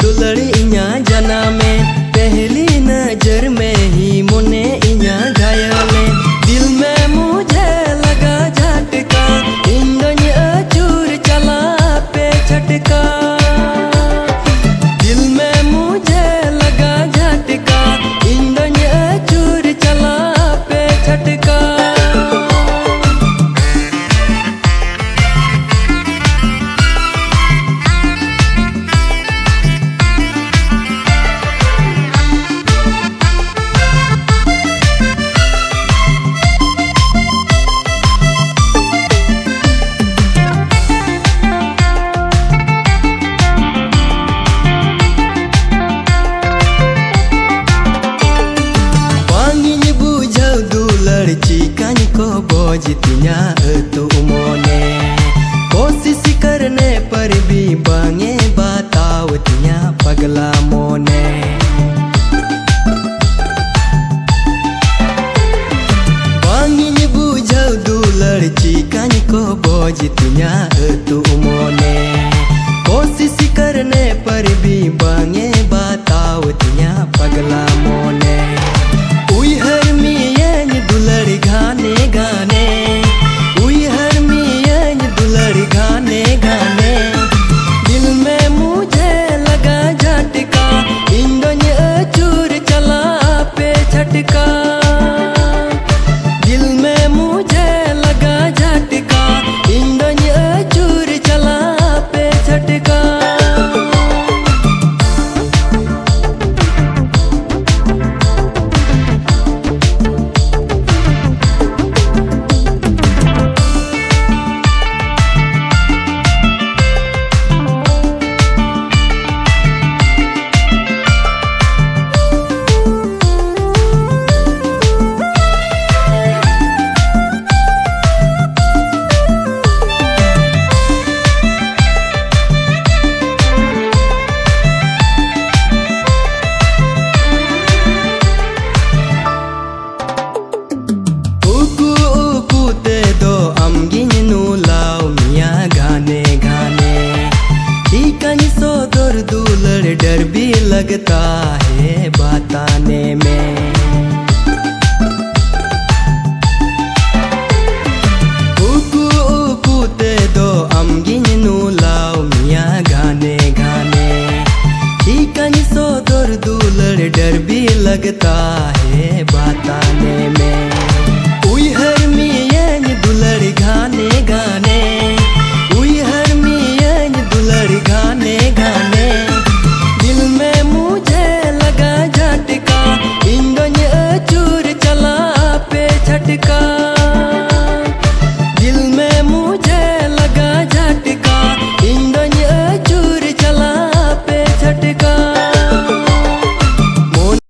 दुलड़ी इन्या जना में पहली नजर में ही मुने इन्या घायले दिल में मुझे लगा झटका इंदोनी अचूर चला पे झटका दिल में मुझे लगा झटका इंदोनी अचूर चला पे झटका चिकन को बोझतिया तो मोने कोशिश करने पर भी बांगे बतावतिया पगला मोने बांगी बुझौ दुलड़ चिकन को बोझतिया तो मोने कोशिश करने पर भी बांगे बतावतिया पगला मोने उइहर मियन दुलड़ गाने गाने उइहर मियन दुलड़ गाने गाने दिल में मुझे लगा झटका इंदोनी अचूर चला पे झटका दिल में मुझे लगा झटका इंदोनी अचूर चला पे झटका डर भी लगता है बताने में उकू उकूते दो अमगिन नुलाओ मिया गाने गाने ठिकानी सो दर दुलड़ डर भी लगता